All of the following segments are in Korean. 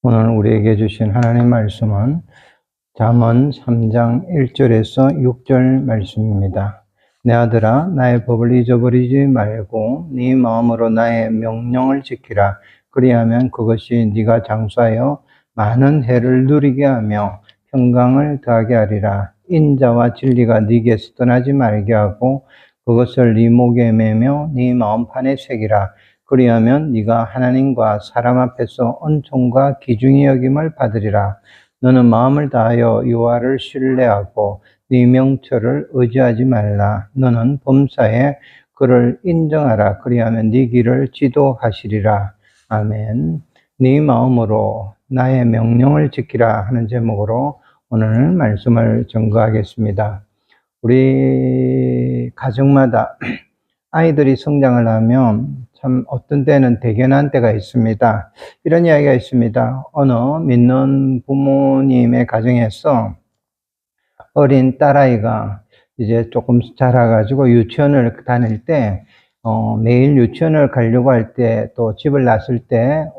오늘 우리에게 주신 하나님 말씀은 잠언 3장 1절에서 6절 말씀입니다. 내 아들아, 나의 법을 잊어버리지 말고 네 마음으로 나의 명령을 지키라. 그리하면 그것이 네가 장수하여 많은 해를 누리게 하며 평강을 더하게 하리라. 인자와 진리가 네게서 떠나지 말게 하고 그것을 네 목에 매며 네 마음판에 새기라. 그리하면 네가 하나님과 사람 앞에서 은총과 기중의 여김을 받으리라. 너는 마음을 다하여 여호와를 신뢰하고 네 명철을 의지하지 말라. 너는 범사에 그를 인정하라. 그리하면 네 길을 지도하시리라. 아멘. 네 마음으로 나의 명령을 지키라 하는 제목으로 오늘 말씀을 전거하겠습니다. 우리 가정마다 아이들이 성장을 하면 참 어떤 때는 대견한 때가 있습니다. 이런 이야기가 있습니다. 어느 믿는 부모님의 가정에서 어린 딸아이가 이제 조금 자라가지고 유치원을 다닐 때, 매일 유치원을 가려고 할 때, 또 집을 나설 때,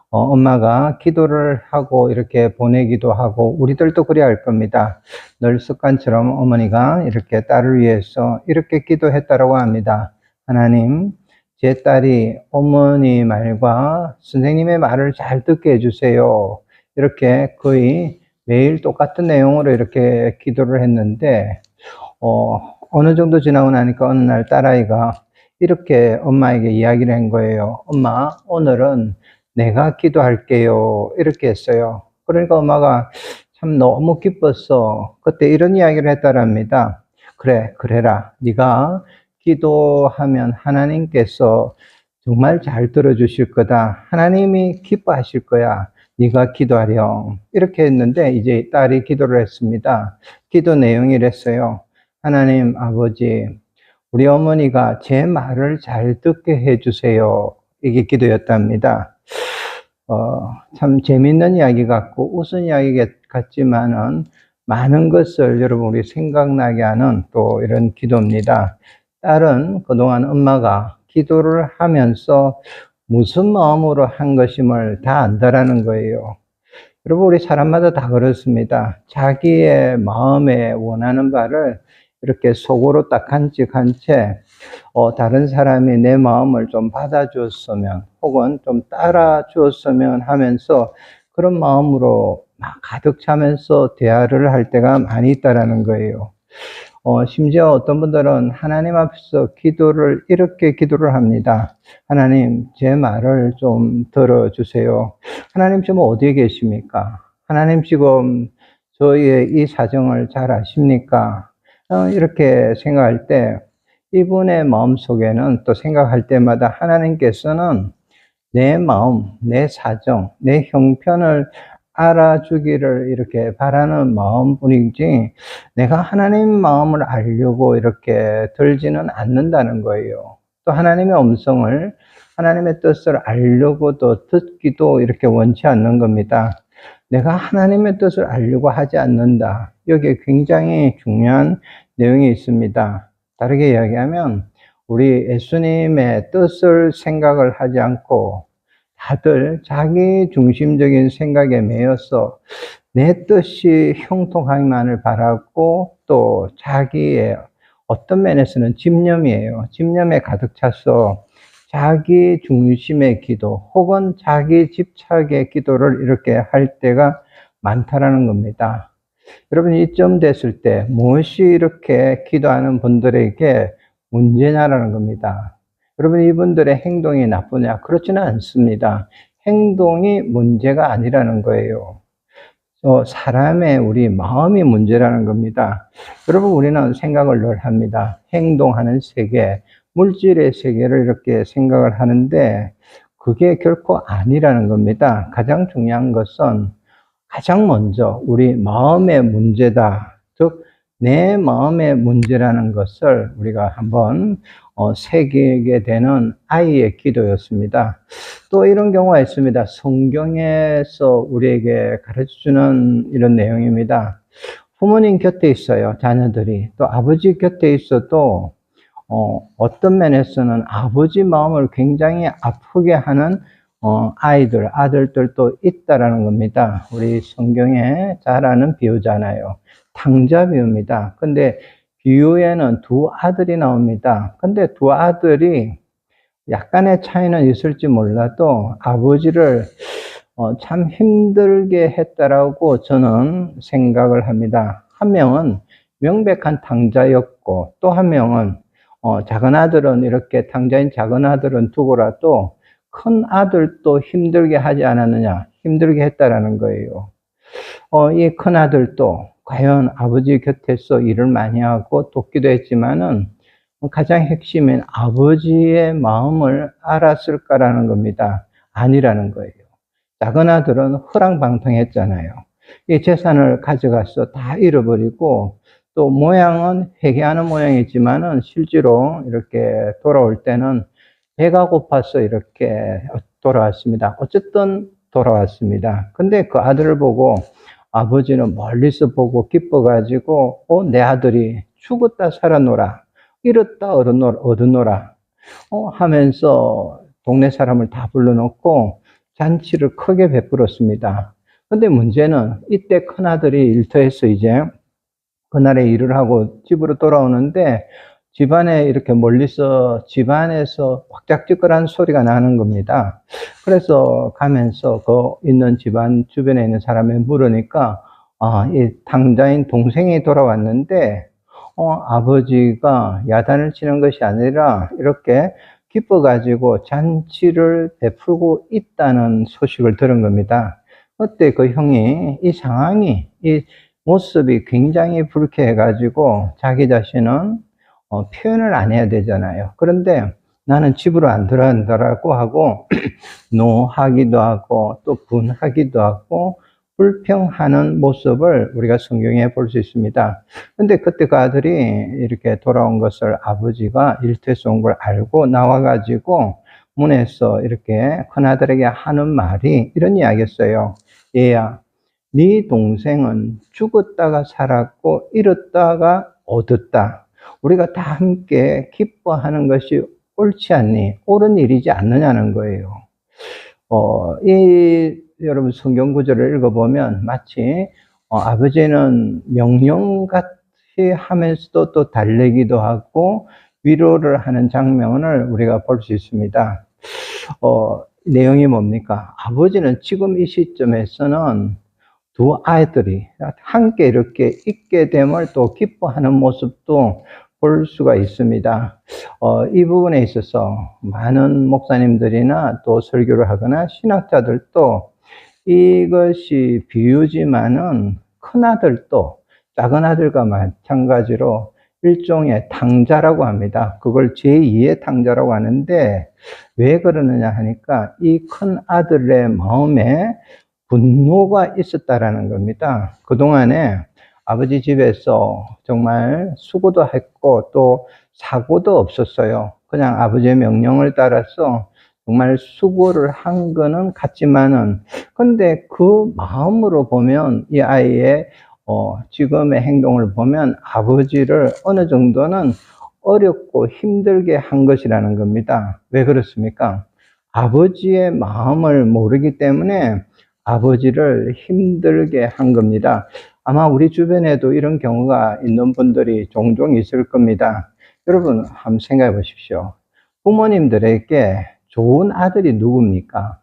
엄마가 기도를 하고 이렇게 보내기도 하고, 우리들도 그래야 할 겁니다. 늘 습관처럼 어머니가 이렇게 딸을 위해서 이렇게 기도했다고 합니다. 하나님, 제 딸이 어머니 말과 선생님의 말을 잘 듣게 해주세요. 이렇게 거의 매일 똑같은 내용으로 이렇게 기도를 했는데, 어느 정도 지나고 나니까 어느 날 딸아이가 이렇게 엄마에게 이야기를 한 거예요. 엄마, 오늘은 내가 기도할게요. 이렇게 했어요. 그러니까 엄마가 참 너무 기뻤어. 그때 이런 이야기를 했다랍니다. 그래, 그래라. 네가 기도하면 하나님께서 정말 잘 들어주실 거다. 하나님이 기뻐하실 거야. 네가 기도하렴. 이렇게 했는데 이제 딸이 기도를 했습니다. 기도 내용이 이랬어요. 하나님 아버지, 우리 어머니가 제 말을 잘 듣게 해주세요. 이게 기도였답니다. 참 재밌는 이야기 같고 웃은 이야기 같지만은 많은 것을 여러분 우리 생각나게 하는 또 이런 기도입니다. 딸은 그동안 엄마가 기도를 하면서 무슨 마음으로 한 것임을 다 안다라는 거예요. 여러분, 우리 사람마다 다 그렇습니다. 자기의 마음에 원하는 바를 이렇게 속으로 딱 간직한 채, 다른 사람이 내 마음을 좀 받아주었으면, 혹은 좀 따라주었으면 하면서 그런 마음으로 막 가득 차면서 대화를 할 때가 많이 있다라는 거예요. 심지어 어떤 분들은 하나님 앞에서 기도를 이렇게 기도를 합니다. 하나님, 제 말을 좀 들어주세요. 하나님 지금 어디에 계십니까? 하나님 지금 저희의 이 사정을 잘 아십니까? 이렇게 생각할 때 이분의 마음 속에는 또 생각할 때마다 하나님께서는 내 마음, 내 사정, 내 형편을 알아주기를 이렇게 바라는 마음뿐이지 내가 하나님 마음을 알려고 이렇게 들지는 않는다는 거예요. 또 하나님의 음성을, 하나님의 뜻을 알려고 또 듣기도 이렇게 원치 않는 겁니다. 내가 하나님의 뜻을 알려고 하지 않는다. 여기에 굉장히 중요한 내용이 있습니다. 다르게 이야기하면 우리 예수님의 뜻을 생각을 하지 않고 다들 자기 중심적인 생각에 매여서 내 뜻이 형통하기만을 바라고 또 자기의 어떤 면에서는 집념이에요. 집념에 가득 차서 자기 중심의 기도 혹은 자기 집착의 기도를 이렇게 할 때가 많다라는 겁니다. 여러분, 이쯤 됐을 때 무엇이 이렇게 기도하는 분들에게 문제냐라는 겁니다. 여러분, 이분들의 행동이 나쁘냐? 그렇지는 않습니다. 행동이 문제가 아니라는 거예요. 사람의 우리 마음이 문제라는 겁니다. 여러분, 우리는 생각을 늘 합니다. 행동하는 세계, 물질의 세계를 이렇게 생각을 하는데 그게 결코 아니라는 겁니다. 가장 중요한 것은 가장 먼저 우리 마음의 문제다. 즉, 내 마음의 문제라는 것을 우리가 한번 새기게 되는 아이의 기도였습니다. 또 이런 경우가 있습니다. 성경에서 우리에게 가르쳐주는 이런 내용입니다. 부모님 곁에 있어요, 자녀들이. 또 아버지 곁에 있어도 어떤 면에서는 아버지 마음을 굉장히 아프게 하는 아들들도 있다라는 겁니다. 우리 성경에 잘 아는 비유잖아요. 탕자 비유입니다. 근데 비유에는 두 아들이 나옵니다. 근데 두 아들이 약간의 차이는 있을지 몰라도 아버지를 참 힘들게 했다라고 저는 생각을 합니다. 한 명은 명백한 탕자였고 또 한 명은 작은 아들은 이렇게 탕자인 작은 아들은 두고라도 큰 아들도 힘들게 하지 않았느냐, 힘들게 했다라는 거예요. 이 큰 아들도 과연 아버지 곁에서 일을 많이 하고 돕기도 했지만은 가장 핵심인 아버지의 마음을 알았을까라는 겁니다. 아니라는 거예요. 작은 아들은 허랑방탕했잖아요. 이 재산을 가져가서 다 잃어버리고 또 모양은 회개하는 모양이지만은 실제로 이렇게 돌아올 때는 배가 고파서 이렇게 돌아왔습니다. 어쨌든 돌아왔습니다. 근데 그 아들을 보고 아버지는 멀리서 보고 기뻐가지고 내 아들이 죽었다 살아노라, 잃었다 얻어노라 하면서 동네 사람을 다 불러놓고 잔치를 크게 베풀었습니다. 근데 문제는 이때 큰아들이 일터에서 이제 그날의 일을 하고 집으로 돌아오는데 집안에 이렇게 멀리서 집안에서 왁작지껄한 소리가 나는 겁니다. 그래서 가면서 그 있는 집안 주변에 있는 사람이 물으니까 이 당자인 동생이 돌아왔는데 아버지가 야단을 치는 것이 아니라 이렇게 기뻐가지고 잔치를 베풀고 있다는 소식을 들은 겁니다. 그때 그 형이 이 상황이, 이 모습이 굉장히 불쾌해가지고 자기 자신은 표현을 안 해야 되잖아요. 그런데 나는 집으로 안 들어간다라고 하고 노하기도 하고 또 분하기도 하고 불평하는 모습을 우리가 성경에 볼 수 있습니다. 근데 그때 그 아들이 이렇게 돌아온 것을 아버지가 일터에서 온 걸 알고 나와가지고 문에서 이렇게 큰아들에게 하는 말이 이런 이야기였어요. 얘야, 네 동생은 죽었다가 살았고 잃었다가 얻었다. 우리가 다 함께 기뻐하는 것이 옳지 않니? 옳은 일이지 않느냐는 거예요. 여러분 성경 구절을 읽어보면 마치 아버지는 명령같이 하면서도 또 달래기도 하고 위로를 하는 장면을 우리가 볼 수 있습니다. 내용이 뭡니까? 아버지는 지금 이 시점에서는 두 아이들이 함께 이렇게 있게 됨을 또 기뻐하는 모습도 볼 수가 있습니다. 이 부분에 있어서 많은 목사님들이나 또 설교를 하거나 신학자들도 이것이 비유지만은 큰아들도 작은 아들과 마찬가지로 일종의 탕자라고 합니다. 그걸 제2의 탕자라고 하는데 왜 그러느냐 하니까 이 큰 아들의 마음에 분노가 있었다라는 겁니다. 그동안에 아버지 집에서 정말 수고도 했고 또 사고도 없었어요. 그냥 아버지의 명령을 따라서 정말 수고를 한 거는 같지만은 근데 그 마음으로 보면 이 아이의 지금의 행동을 보면 아버지를 어느 정도는 어렵고 힘들게 한 것이라는 겁니다. 왜 그렇습니까? 아버지의 마음을 모르기 때문에 아버지를 힘들게 한 겁니다. 아마 우리 주변에도 이런 경우가 있는 분들이 종종 있을 겁니다. 여러분 한번 생각해 보십시오. 부모님들에게 좋은 아들이 누굽니까?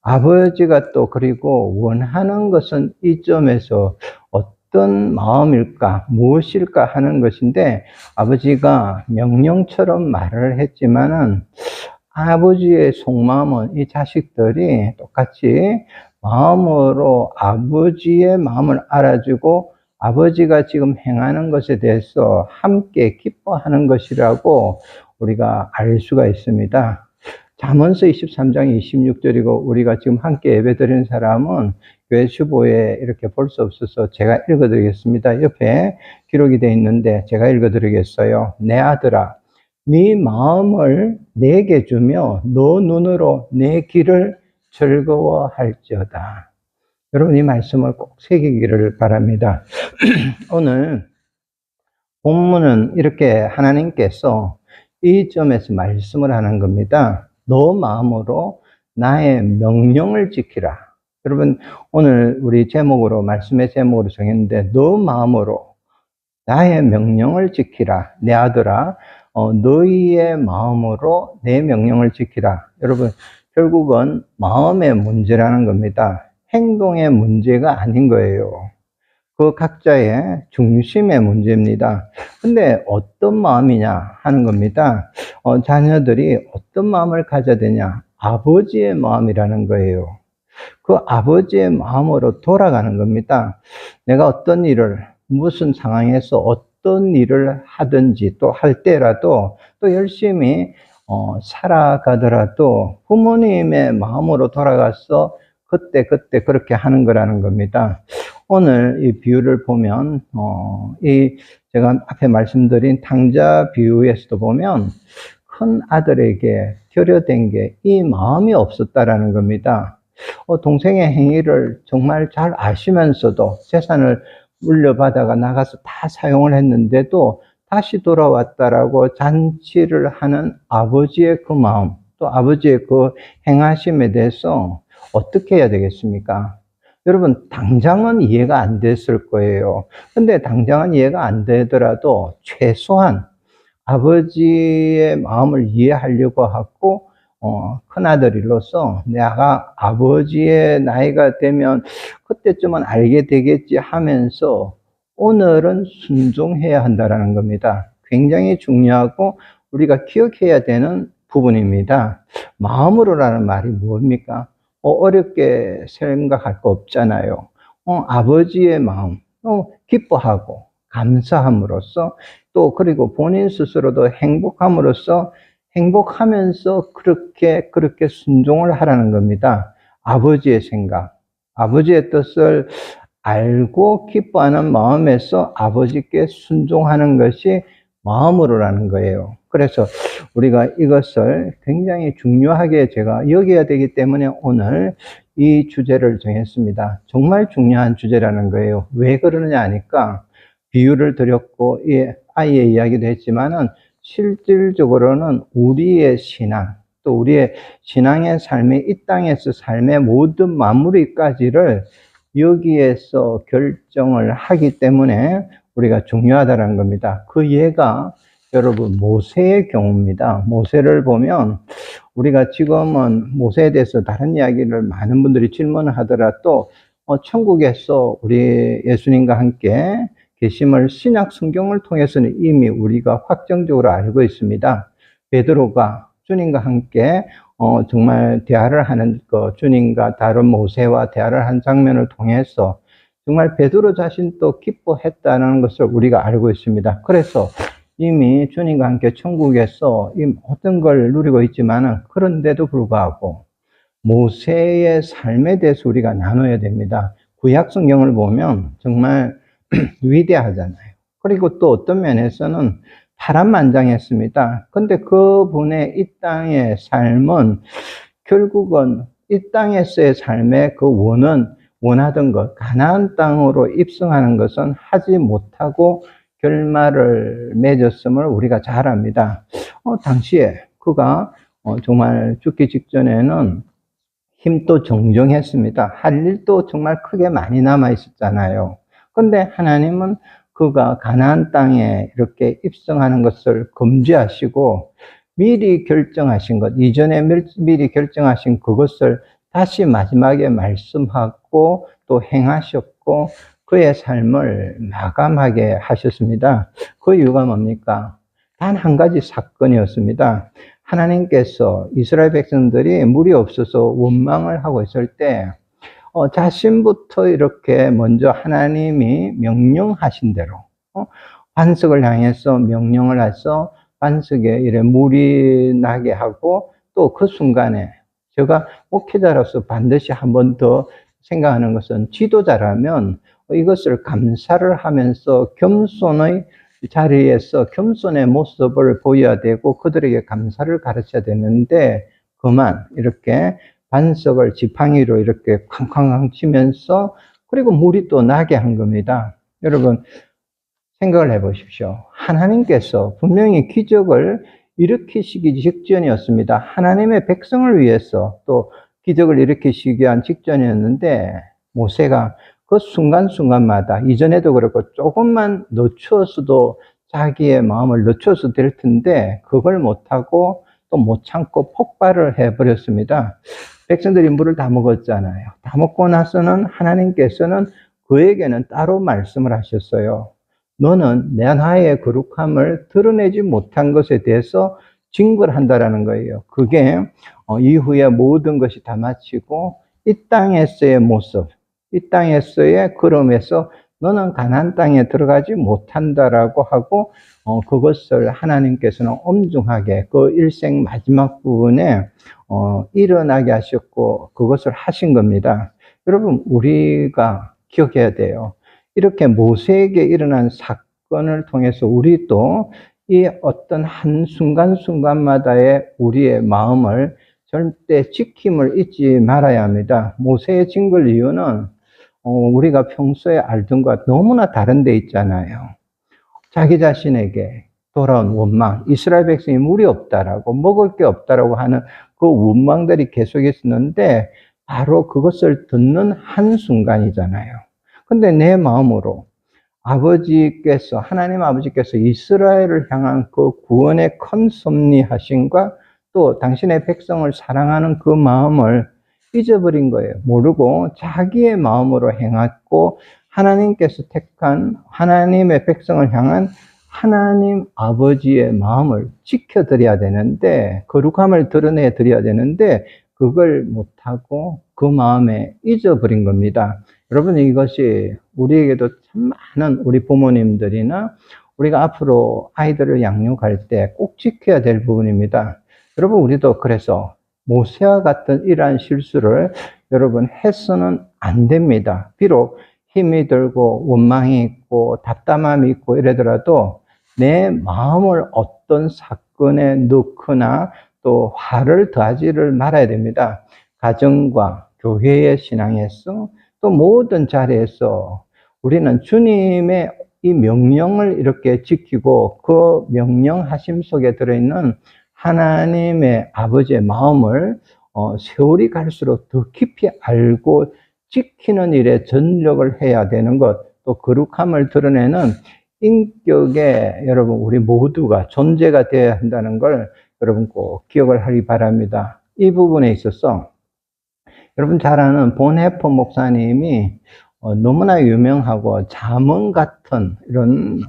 아버지가 또 그리고 원하는 것은 이 점에서 어떤 마음일까, 무엇일까 하는 것인데 아버지가 명령처럼 말을 했지만은 아버지의 속마음은 이 자식들이 똑같이 마음으로 아버지의 마음을 알아주고 아버지가 지금 행하는 것에 대해서 함께 기뻐하는 것이라고 우리가 알 수가 있습니다. 잠언서 23장 26절이고 우리가 지금 함께 예배드리는 사람은 교회 주보에 이렇게 볼 수 없어서 제가 읽어드리겠습니다. 옆에 기록이 되어 있는데 제가 읽어드리겠어요. 내 아들아, 네 마음을 내게 주며 너 눈으로 내 길을 즐거워할지어다. 여러분 이 말씀을 꼭 새기기를 바랍니다. 오늘 본문은 이렇게 하나님께서 이 점에서 말씀을 하는 겁니다. 너 마음으로 나의 명령을 지키라. 여러분, 오늘 우리 제목으로, 말씀의 제목으로 정했는데, 너 마음으로 나의 명령을 지키라. 내 아들아, 너희의 마음으로 내 명령을 지키라. 여러분, 결국은 마음의 문제라는 겁니다. 행동의 문제가 아닌 거예요. 그 각자의 중심의 문제입니다. 근데 어떤 마음이냐 하는 겁니다. 자녀들이 어떤 마음을 가져야 되냐? 아버지의 마음이라는 거예요. 그 아버지의 마음으로 돌아가는 겁니다. 내가 어떤 일을, 무슨 상황에서 어떤 일을 하든지 또 할 때라도 또 열심히 살아가더라도 부모님의 마음으로 돌아가서 그때 그렇게 하는 거라는 겁니다. 오늘 이 비유를 보면 제가 앞에 말씀드린 탕자 비유에서도 보면 큰 아들에게 결여된 게 이 마음이 없었다라는 겁니다. 동생의 행위를 정말 잘 아시면서도 재산을 물려받아가 나가서 다 사용을 했는데도 다시 돌아왔다라고 잔치를 하는 아버지의 그 마음, 또 아버지의 그 행하심에 대해서 어떻게 해야 되겠습니까? 여러분, 당장은 이해가 안 됐을 거예요. 근데 당장은 이해가 안 되더라도 최소한 아버지의 마음을 이해하려고 하고, 큰아들로서 내가 아버지의 나이가 되면 그때쯤은 알게 되겠지 하면서 오늘은 순종해야 한다는 겁니다. 굉장히 중요하고 우리가 기억해야 되는 부분입니다. 마음으로라는 말이 뭡니까? 어렵게 생각할 거 없잖아요. 아버지의 마음, 기뻐하고 감사함으로써 또 그리고 본인 스스로도 행복함으로써 행복하면서 그렇게 순종을 하라는 겁니다. 아버지의 생각, 아버지의 뜻을 알고 기뻐하는 마음에서 아버지께 순종하는 것이 마음으로라는 거예요. 그래서 우리가 이것을 굉장히 중요하게 제가 여겨야 되기 때문에 오늘 이 주제를 정했습니다. 정말 중요한 주제라는 거예요. 왜 그러느냐 하니까 비유를 드렸고 아이의 이야기도 했지만은 실질적으로는 우리의 신앙, 또 우리의 신앙의 삶이 이 땅에서 삶의 모든 마무리까지를 여기에서 결정을 하기 때문에 우리가 중요하다는 겁니다. 그 예가 여러분 모세의 경우입니다. 모세를 보면 우리가 지금은 모세에 대해서 다른 이야기를 많은 분들이 질문을 하더라도 천국에서 우리 예수님과 함께 계심을 신약 성경을 통해서는 이미 우리가 확정적으로 알고 있습니다. 베드로가 주님과 함께 정말 대화를 하는 주님과 다른 모세와 대화를 한 장면을 통해서 정말 베드로 자신도 기뻐했다는 것을 우리가 알고 있습니다. 그래서 이미 주님과 함께 천국에서 이 모든 걸 누리고 있지만은 그런데도 불구하고 모세의 삶에 대해서 우리가 나눠야 됩니다. 구약 성경을 보면 정말 위대하잖아요. 그리고 또 어떤 면에서는 파란만장했습니다. 근데 그분의 이 땅의 삶은 결국은 이 땅에서의 삶의 그 원하던 것, 가나안 땅으로 입성하는 것은 하지 못하고 결말을 맺었음을 우리가 잘 압니다. 당시에 그가 정말 죽기 직전에는 힘도 정정했습니다. 할 일도 정말 크게 많이 남아 있었잖아요. 근데 하나님은 그가 가나안 땅에 이렇게 입성하는 것을 금지하시고 미리 결정하신 것, 이전에 미리 결정하신 그것을 다시 마지막에 말씀하고 또 행하셨고 그의 삶을 마감하게 하셨습니다. 그 이유가 뭡니까? 단 한 가지 사건이었습니다. 하나님께서 이스라엘 백성들이 물이 없어서 원망을 하고 있을 때 자신부터 이렇게 먼저 하나님이 명령하신 대로 반석을 향해서 명령을 해서 반석에 이래 물이 나게 하고 또 그 순간에 제가 목회자로서 반드시 한 번 더 생각하는 것은 지도자라면 이것을 감사를 하면서 겸손의 자리에서 겸손의 모습을 보여야 되고 그들에게 감사를 가르쳐야 되는데 그만 이렇게 반석을 지팡이로 이렇게 쾅쾅쾅 치면서 그리고 물이 또 나게 한 겁니다. 여러분 생각을 해보십시오. 하나님께서 분명히 기적을 일으키시기 직전이었습니다. 하나님의 백성을 위해서 또 기적을 일으키시기 위한 직전이었는데 모세가 그 순간순간마다 이전에도 그렇고 조금만 늦추었어도 자기의 마음을 늦춰서 될 텐데 그걸 못하고 또 못 참고 폭발을 해버렸습니다. 백성들이 물을 다 먹었잖아요. 다 먹고 나서는 하나님께서는 그에게는 따로 말씀을 하셨어요. 너는 나의 거룩함을 드러내지 못한 것에 대해서 징벌 한다라는 거예요. 그게 이후에 모든 것이 다 마치고 이 땅에서의 모습, 이 땅에서의 걸음에서 너는 가나안 땅에 들어가지 못한다라고 하고 그것을 하나님께서는 엄중하게 그 일생 마지막 부분에 일어나게 하셨고 그것을 하신 겁니다. 여러분 우리가 기억해야 돼요. 이렇게 모세에게 일어난 사건을 통해서 우리도 이 어떤 한 순간순간마다의 우리의 마음을 절대 지킴을 잊지 말아야 합니다. 모세의 징벌 이유는 우리가 평소에 알던 것과 너무나 다른 데 있잖아요. 자기 자신에게 돌아온 원망, 이스라엘 백성이 물이 없다라고 먹을 게 없다라고 하는 그 원망들이 계속 있었는데 바로 그것을 듣는 한순간이잖아요. 근데 내 마음으로 아버지께서, 하나님 아버지께서 이스라엘을 향한 그 구원의 큰 섭리하심과 또 당신의 백성을 사랑하는 그 마음을 잊어버린 거예요. 모르고 자기의 마음으로 행했고 하나님께서 택한 하나님의 백성을 향한 하나님 아버지의 마음을 지켜드려야 되는데 거룩함을 드러내 드려야 되는데 그걸 못하고 그 마음에 잊어버린 겁니다. 여러분 이것이 우리에게도 참 많은 우리 부모님들이나 우리가 앞으로 아이들을 양육할 때 꼭 지켜야 될 부분입니다. 여러분 우리도 그래서 모세와 같은 이러한 실수를 여러분 해서는 안 됩니다. 비록 힘이 들고 원망이 있고 답답함이 있고 이러더라도 내 마음을 어떤 사건에 넣거나 또 화를 더하지를 말아야 됩니다. 가정과 교회의 신앙에서 또 모든 자리에서 우리는 주님의 이 명령을 이렇게 지키고 그 명령하심 속에 들어있는 하나님의 아버지의 마음을 세월이 갈수록 더 깊이 알고 지키는 일에 전력을 해야 되는 것, 또 거룩함을 드러내는 인격의 여러분 우리 모두가 존재가 되어야 한다는 걸 여러분 꼭 기억을 하기 바랍니다. 이 부분에 있어서 여러분 잘 아는 본해퍼 목사님이 너무나 유명하고 잠언 같은 이런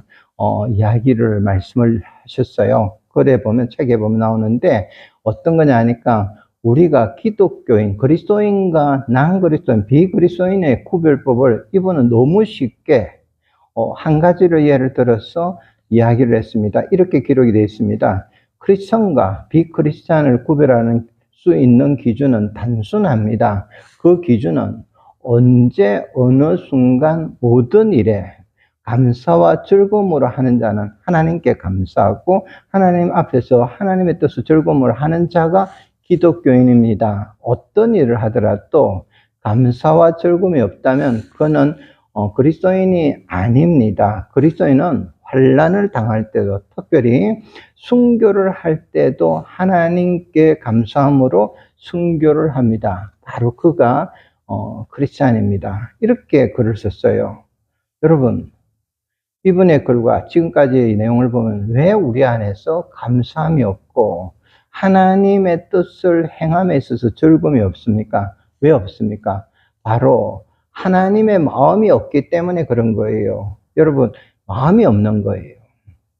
이야기를 말씀을 하셨어요. 글에 보면 책에 보면 나오는데 어떤 거냐 하니까 우리가 기독교인, 그리스도인과 난 비그리스도인의 구별법을 이분은 너무 쉽게 한 가지를 예를 들어서 이야기를 했습니다. 이렇게 기록이 되어 있습니다. 크리스천과 비크리스천을 구별하는 수 있는 기준은 단순합니다. 그 기준은 언제 어느 순간 모든 일에 감사와 즐거움으로 하는 자는 하나님께 감사하고 하나님 앞에서 하나님의 뜻을 즐거움으로 하는 자가 기독교인입니다. 어떤 일을 하더라도 감사와 즐거움이 없다면 그는 그리스도인이 아닙니다. 그리스도인은 환난을 당할 때도 특별히 순교를 할 때도 하나님께 감사함으로 순교를 합니다. 바로 그가 크리스찬입니다. 이렇게 글을 썼어요. 여러분 이분의 글과 지금까지의 내용을 보면 왜 우리 안에서 감사함이 없고 하나님의 뜻을 행함에 있어서 즐거움이 없습니까? 왜 없습니까? 바로 하나님의 마음이 없기 때문에 그런 거예요. 여러분 마음이 없는 거예요.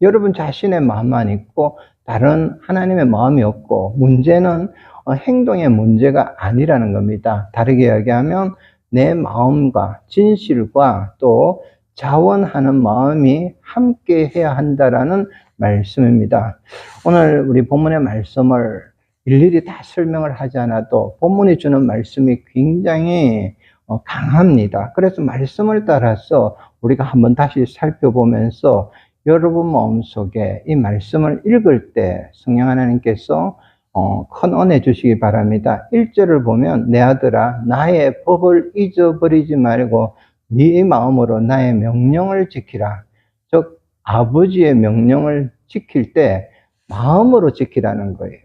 여러분 자신의 마음만 있고 다른 하나님의 마음이 없고 문제는 행동의 문제가 아니라는 겁니다. 다르게 이야기하면 내 마음과 진실과 또 자원하는 마음이 함께 해야 한다라는 말씀입니다. 오늘 우리 본문의 말씀을 일일이 다 설명을 하지 않아도 본문이 주는 말씀이 굉장히 강합니다. 그래서 말씀을 따라서 우리가 한번 다시 살펴보면서 여러분 마음속에 이 말씀을 읽을 때 성령 하나님께서 큰 은혜 주시기 바랍니다. 1절을 보면 내 아들아 나의 법을 잊어버리지 말고 네 마음으로 나의 명령을 지키라. 즉 아버지의 명령을 지킬 때 마음으로 지키라는 거예요.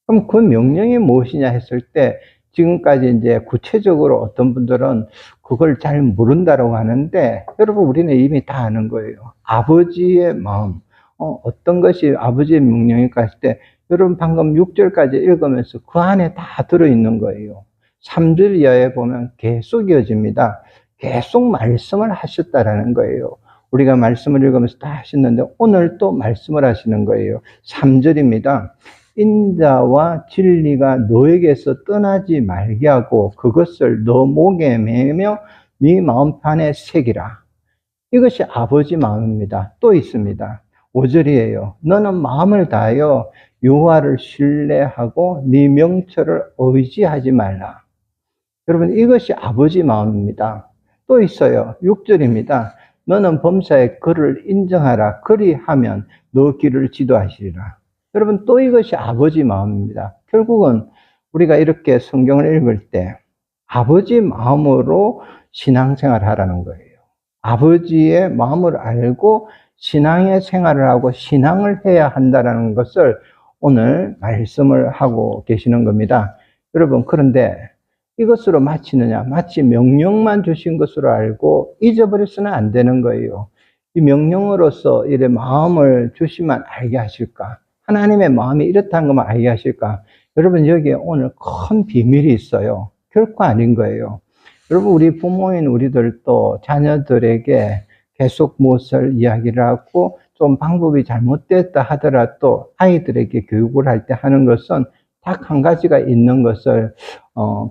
그럼 그 명령이 무엇이냐 했을 때 지금까지 이제 구체적으로 어떤 분들은 그걸 잘 모른다고 하는데, 여러분, 우리는 이미 다 아는 거예요. 아버지의 마음, 어떤 것이 아버지의 명령일까 했을 때, 여러분 방금 6절까지 읽으면서 그 안에 다 들어있는 거예요. 3절 이하에 보면 계속 이어집니다. 계속 말씀을 하셨다라는 거예요. 우리가 말씀을 읽으면서 다 하셨는데 오늘 또 말씀을 하시는 거예요. 3절입니다. 인자와 진리가 너에게서 떠나지 말게 하고 그것을 너 목에 매며 네 마음판에 새기라. 이것이 아버지 마음입니다. 또 있습니다. 5절이에요. 너는 마음을 다하여 여호와를 신뢰하고 네 명철을 의지하지 말라. 여러분, 이것이 아버지 마음입니다. 또 있어요. 6절입니다. 너는 범사에 그를 인정하라. 그리하면 너 길을 지도하시리라. 여러분, 또 이것이 아버지 마음입니다. 결국은 우리가 이렇게 성경을 읽을 때 아버지 마음으로 신앙생활을 하라는 거예요. 아버지의 마음을 알고 신앙의 생활을 하고 신앙을 해야 한다는 것을 오늘 말씀을 하고 계시는 겁니다. 여러분, 그런데 이것으로 마치느냐? 마치 명령만 주신 것으로 알고 잊어버려서는 안 되는 거예요. 이 명령으로서 이래 마음을 주시면 알게 하실까? 하나님의 마음이 이렇다는 것만 알게 하실까? 여러분, 여기에 오늘 큰 비밀이 있어요. 결코 아닌 거예요. 여러분, 우리 부모인 우리들도 자녀들에게 계속 무엇을 이야기를 하고 좀 방법이 잘못됐다 하더라도 아이들에게 교육을 할 때 하는 것은 딱 한 가지가 있는 것을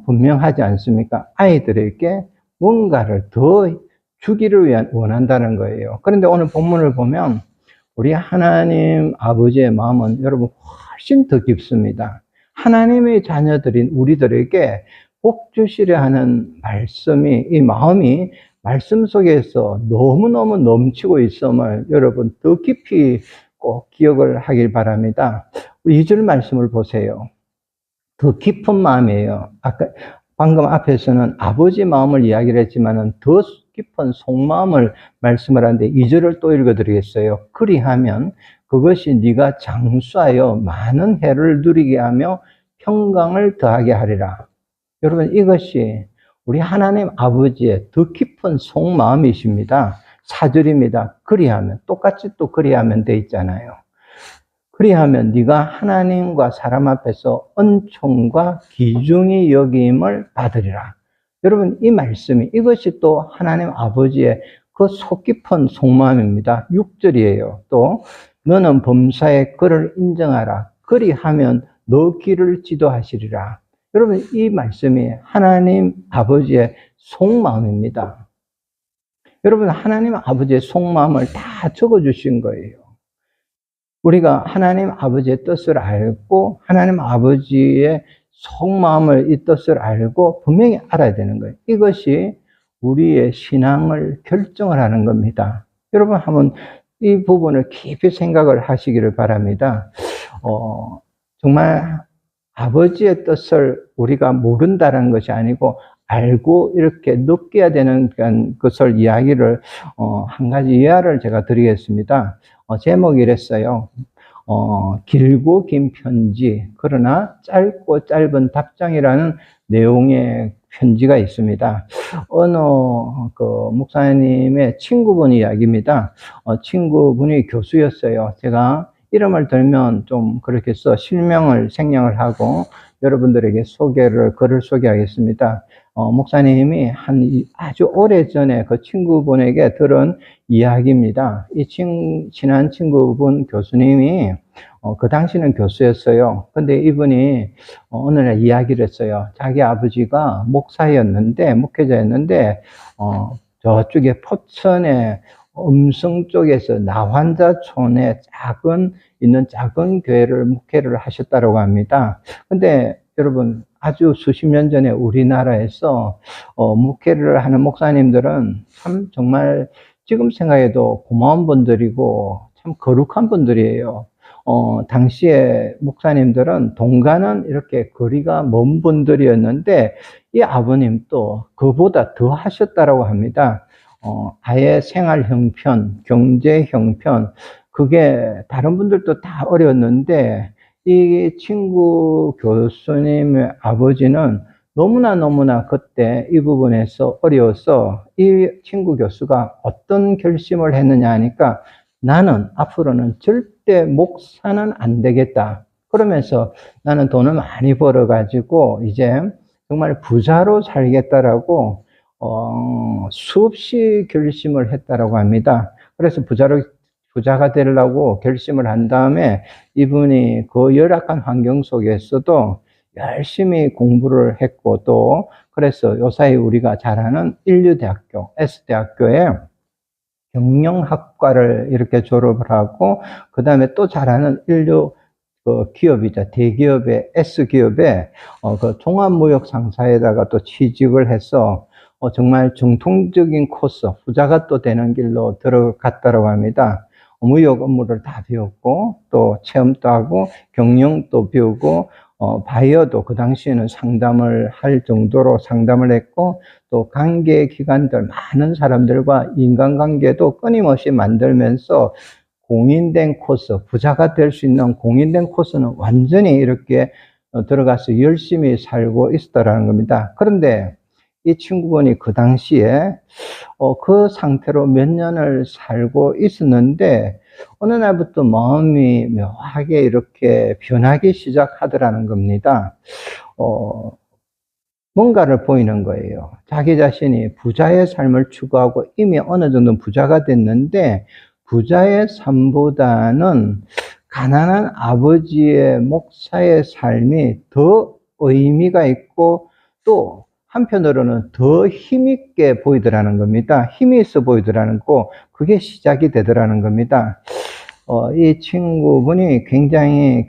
분명하지 않습니까? 아이들에게 뭔가를 더 주기를 원한다는 거예요. 그런데 오늘 본문을 보면 우리 하나님 아버지의 마음은 여러분 훨씬 더 깊습니다. 하나님의 자녀들인 우리들에게 복 주시려 하는 말씀이, 이 마음이 말씀 속에서 너무너무 넘치고 있음을 여러분 더 깊이 꼭 기억을 하길 바랍니다. 2절 말씀을 보세요. 더 깊은 마음이에요. 방금 앞에서는 아버지 마음을 이야기를 했지만은 더 깊은 속마음을 말씀을 하는데 2절을 또 읽어드리겠어요. 그리하면 그것이 네가 장수하여 많은 해를 누리게 하며 평강을 더하게 하리라. 여러분, 이것이 우리 하나님 아버지의 더 깊은 속마음이십니다. 4절입니다. 그리하면, 똑같이 또 그리하면 돼 있잖아요. 그리하면 네가 하나님과 사람 앞에서 은총과 귀중히 여김을 받으리라. 여러분, 이 말씀이, 이것이 또 하나님 아버지의 그 속 깊은 속마음입니다. 6절이에요. 또 너는 범사에 그를 인정하라. 그리하면 너 길을 지도하시리라. 여러분, 이 말씀이 하나님 아버지의 속마음입니다. 여러분, 하나님 아버지의 속마음을 다 적어주신 거예요. 우리가 하나님 아버지의 뜻을 알고 하나님 아버지의 속마음을, 이 뜻을 알고 분명히 알아야 되는 거예요. 이것이 우리의 신앙을 결정을 하는 겁니다. 여러분, 한번 이 부분을 깊이 생각을 하시기를 바랍니다. 정말 아버지의 뜻을 우리가 모른다는 것이 아니고 알고 이렇게 느껴야 되는 것을 이야기를 한 가지 이하를 제가 드리겠습니다. 제목이 이랬어요. 길고 긴 편지, 그러나 짧고 짧은 답장이라는 내용의 편지가 있습니다. 어느 목사님의 친구분 이야기입니다. 친구분이 교수였어요. 제가 이름을 들면 좀 그렇게 해서 실명을 생략을 하고 여러분들에게 글을 소개하겠습니다. 목사님이 아주 오래전에 그 친구분에게 들은 이야기입니다. 친한 친구분 교수님이 그 당시는 교수였어요. 근데 이분이 어느 날 이야기를 했어요. 자기 아버지가 목회자였는데 저쪽에 포천에 음성 쪽에서 나환자촌에 있는 작은 교회를 목회를 하셨다고 합니다. 근데 여러분, 아주 수십 년 전에 우리나라에서 목회를 하는 목사님들은 참 정말 지금 생각해도 고마운 분들이고 참 거룩한 분들이에요. 당시에 목사님들은 동가는 이렇게 거리가 먼 분들이었는데 이 아버님도 그보다 더 하셨다고 합니다. 아예 생활 형편, 경제 형편, 그게 다른 분들도 다 어려웠는데 이 친구 교수님의 아버지는 너무나 그때 이 부분에서 어려워서 이 친구 교수가 어떤 결심을 했느냐 하니까 나는 앞으로는 절대 목사는 안 되겠다. 그러면서 나는 돈을 많이 벌어가지고 이제 정말 부자로 살겠다라고 수없이 결심을 했다라고 합니다. 그래서 부자가 되려고 결심을 한 다음에 이분이 그 열악한 환경 속에서도 열심히 공부를 했고 또 그래서 요사이 우리가 잘 아는 인류대학교, S대학교에 경영학과를 이렇게 졸업을 하고 그 다음에 또 잘 아는 인류 그 기업이죠. 대기업의 S기업에 그 종합무역상사에다가 또 취직을 해서 정말 정통적인 코스, 부자가 또 되는 길로 들어갔다고 합니다. 무역 업무를 다 배웠고 또 체험도 하고 경영도 배우고 바이어도 그 당시에는 상담을 할 정도로 상담을 했고 또 관계기관들 많은 사람들과 인간관계도 끊임없이 만들면서 공인된 코스, 부자가 될 수 있는 공인된 코스는 완전히 이렇게 들어가서 열심히 살고 있었다라는 겁니다. 그런데 이 친구분이 그 당시에 그 상태로 몇 년을 살고 있었는데 어느 날부터 마음이 묘하게 이렇게 변하기 시작하더라는 겁니다. 뭔가를 보이는 거예요. 자기 자신이 부자의 삶을 추구하고 이미 어느 정도 부자가 됐는데 부자의 삶보다는 가난한 아버지의 목사의 삶이 더 의미가 있고 또 한편으로는 더 힘있게 보이더라는 겁니다. 힘이 있어 보이더라는 거, 그게 시작이 되더라는 겁니다. 이 친구분이 굉장히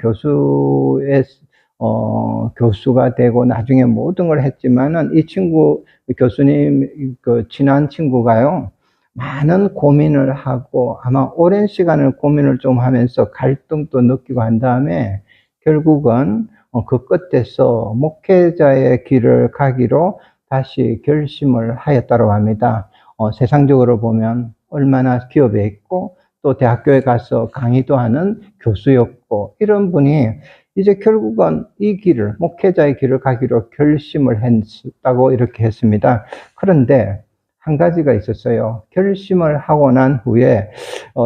교수가 되고 나중에 모든 걸 했지만은 이 친구, 교수님, 그 친한 친구가요, 많은 고민을 하고 아마 오랜 시간을 고민을 좀 하면서 갈등도 느끼고 한 다음에 결국은 그 끝에서 목회자의 길을 가기로 다시 결심을 하였다고 합니다. 세상적으로 보면 얼마나 기업에 있고 또 대학교에 가서 강의도 하는 교수였고 이런 분이 이제 결국은 이 길을, 목회자의 길을 가기로 결심을 했다고 이렇게 했습니다. 그런데 한 가지가 있었어요. 결심을 하고 난 후에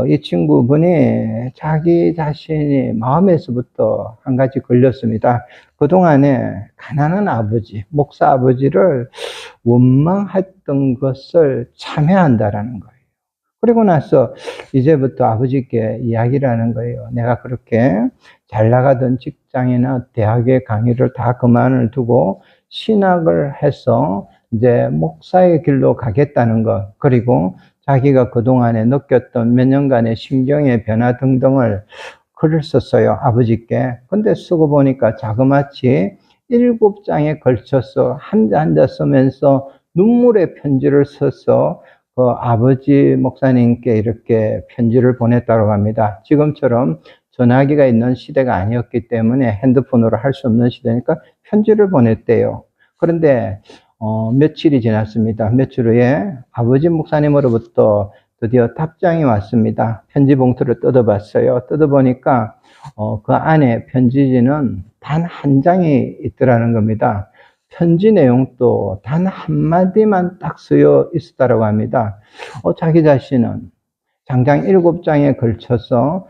이 친구분이 자기 자신이 마음에서부터 한 가지 걸렸습니다. 그동안에 가난한 아버지, 목사 아버지를 원망했던 것을 참회한다라는 거예요. 그리고 나서 이제부터 아버지께 이야기를 하는 거예요. 내가 그렇게 잘 나가던 직장이나 대학의 강의를 다 그만을 두고 신학을 해서 이제 목사의 길로 가겠다는 것, 그리고 자기가 그동안에 느꼈던 몇 년간의 심경의 변화 등등을 글을 썼어요, 아버지께. 근데 쓰고 보니까 자그마치 7장에 걸쳐서 한자 쓰면서 눈물의 편지를 써서 그 아버지 목사님께 이렇게 편지를 보냈다고 합니다. 지금처럼 전화기가 있는 시대가 아니었기 때문에 핸드폰으로 할 수 없는 시대니까 편지를 보냈대요. 그런데 며칠이 지났습니다. 며칠 후에 아버지 목사님으로부터 드디어 답장이 왔습니다. 편지 봉투를 뜯어봤어요. 뜯어보니까 그 안에 편지지는 단 한 장이 있더라는 겁니다. 편지 내용도 단 한마디만 딱 쓰여 있었다고 합니다. 자기 자신은 장장 7장에 걸쳐서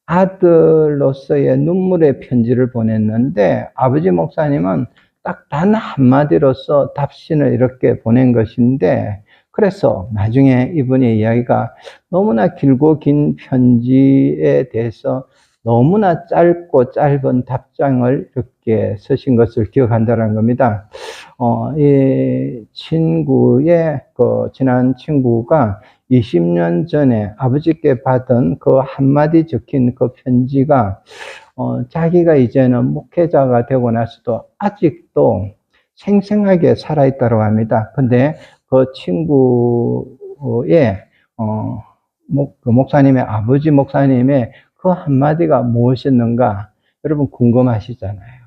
아들로서의 눈물의 편지를 보냈는데 아버지 목사님은 딱 단 한마디로서 답신을 이렇게 보낸 것인데, 그래서 나중에 이분의 이야기가 너무나 길고 긴 편지에 대해서 너무나 짧고 짧은 답장을 이렇게 쓰신 것을 기억한다는 겁니다. 이 친구의, 친한 친구가 20년 전에 아버지께 받은 그 한마디 적힌 그 편지가 자기가 이제는 목회자가 되고 나서도 아직도 생생하게 살아있다고 합니다. 근데 그 친구의, 그 목사님의, 아버지 목사님의 그 한마디가 무엇이었는가? 여러분 궁금하시잖아요.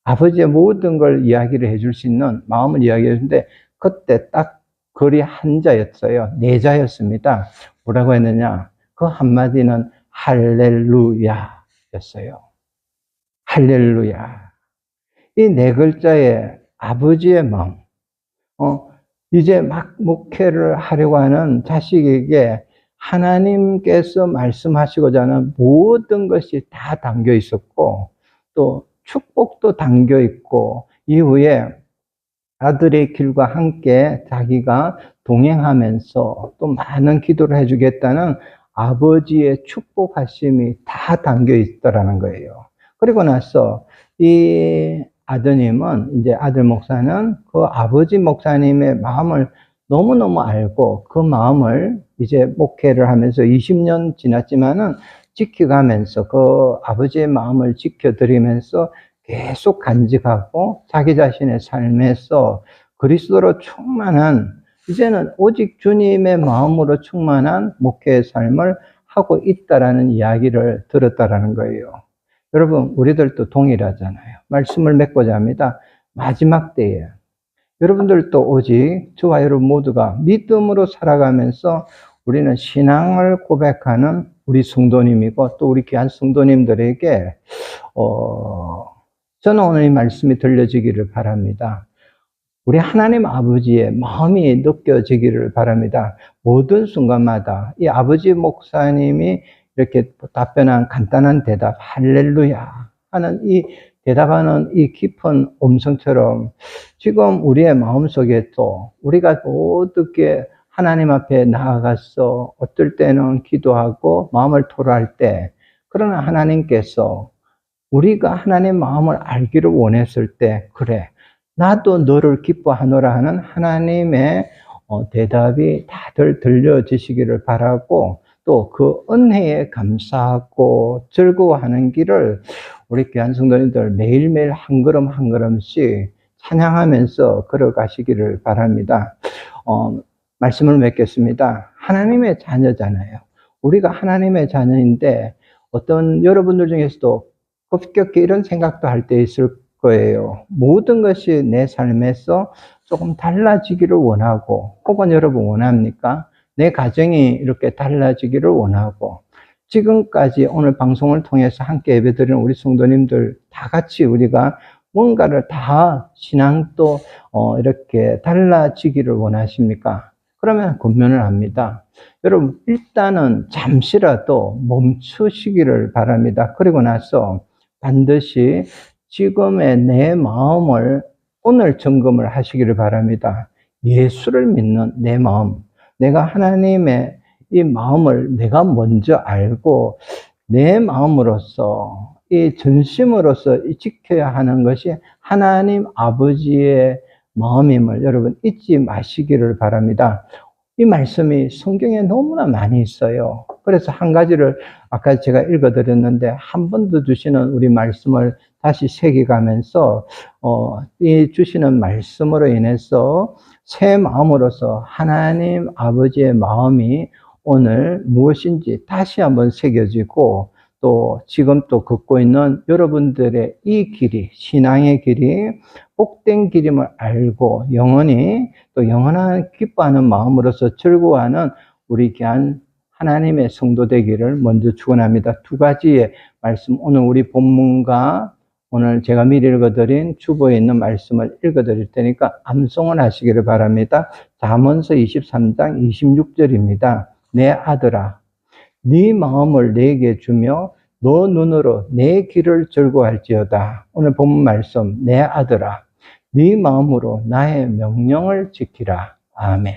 아버지의 모든 걸 이야기를 해줄 수 있는 마음을 이야기해 주는데 그때 딱 글이 한자였어요. 네 자였습니다. 뭐라고 했느냐? 그 한마디는 할렐루야 였어요. 할렐루야. 이 네 글자에 아버지의 마음, 이제 막 목회를 하려고 하는 자식에게 하나님께서 말씀하시고자 하는 모든 것이 다 담겨 있었고, 또 축복도 담겨 있고, 이후에 아들의 길과 함께 자기가 동행하면서 또 많은 기도를 해주겠다는 아버지의 축복하심이 다 담겨 있더라는 거예요. 그리고 나서 이 아드님은, 이제 아들 목사는 그 아버지 목사님의 마음을 너무너무 알고 그 마음을 이제 목회를 하면서 20년 지났지만은 지켜가면서 그 아버지의 마음을 지켜드리면서 계속 간직하고 자기 자신의 삶에서 그리스도로 충만한, 이제는 오직 주님의 마음으로 충만한 목회의 삶을 하고 있다라는 이야기를 들었다라는 거예요. 여러분, 우리들도 동일하잖아요. 말씀을 맺고자 합니다. 마지막 때에 여러분들도 오직 저와 여러분 모두가 믿음으로 살아가면서 우리는 신앙을 고백하는 우리 성도님이고, 또 우리 귀한 성도님들에게 저는 오늘 이 말씀이 들려지기를 바랍니다. 우리 하나님 아버지의 마음이 느껴지기를 바랍니다. 모든 순간마다 이 아버지 목사님이 이렇게 답변한 간단한 대답, 할렐루야 하는 이 대답하는 이 깊은 음성처럼 지금 우리의 마음속에 또 우리가 어떻게 하나님 앞에 나아가서 어떨 때는 기도하고 마음을 토로할 때, 그러나 하나님께서 우리가 하나님 마음을 알기를 원했을 때, 그래, 나도 너를 기뻐하노라 하는 하나님의 대답이 다들 들려지시기를 바라고, 또 그 은혜에 감사하고 즐거워하는 길을 우리 귀한 성도님들 매일매일 한 걸음 한 걸음씩 찬양하면서 걸어가시기를 바랍니다. 말씀을 맺겠습니다. 하나님의 자녀잖아요. 우리가 하나님의 자녀인데, 어떤 여러분들 중에서도 급격히 이런 생각도 할 때 있을 거예요. 모든 것이 내 삶에서 조금 달라지기를 원하고, 혹은 여러분 원합니까? 내 가정이 이렇게 달라지기를 원하고, 지금까지 오늘 방송을 통해서 함께 예배드리는 우리 성도님들 다 같이 우리가 뭔가를 다 신앙도 이렇게 달라지기를 원하십니까? 그러면 권면을 합니다. 여러분, 일단은 잠시라도 멈추시기를 바랍니다. 그리고 나서 반드시 지금의 내 마음을 오늘 점검을 하시기를 바랍니다. 예수를 믿는 내 마음, 내가 하나님의 이 마음을 내가 먼저 알고 내 마음으로서, 이 전심으로서 지켜야 하는 것이 하나님 아버지의 마음임을 여러분 잊지 마시기를 바랍니다. 이 말씀이 성경에 너무나 많이 있어요. 그래서 한 가지를 아까 제가 읽어드렸는데, 한 번 더 주시는 우리 말씀을 다시 새겨가면서 이 주시는 말씀으로 인해서 새 마음으로서 하나님 아버지의 마음이 오늘 무엇인지 다시 한번 새겨지고, 또 지금 또 걷고 있는 여러분들의 이 길이, 신앙의 길이 복된 길임을 알고 영원히 또 영원한 기뻐하는 마음으로서 즐거워하는 우리 귀한 하나님의 성도 되기를 먼저 축원합니다. 두 가지의 말씀, 오늘 우리 본문과 오늘 제가 미리 읽어드린 주보에 있는 말씀을 읽어드릴 테니까 암송을 하시기를 바랍니다. 잠언서 23장 26절입니다. 내 아들아, 네 마음을 내게 주며 너 눈으로 내 길을 즐거워할지어다. 오늘 본문 말씀, 내 아들아, 네 마음으로 나의 명령을 지키라. 아멘.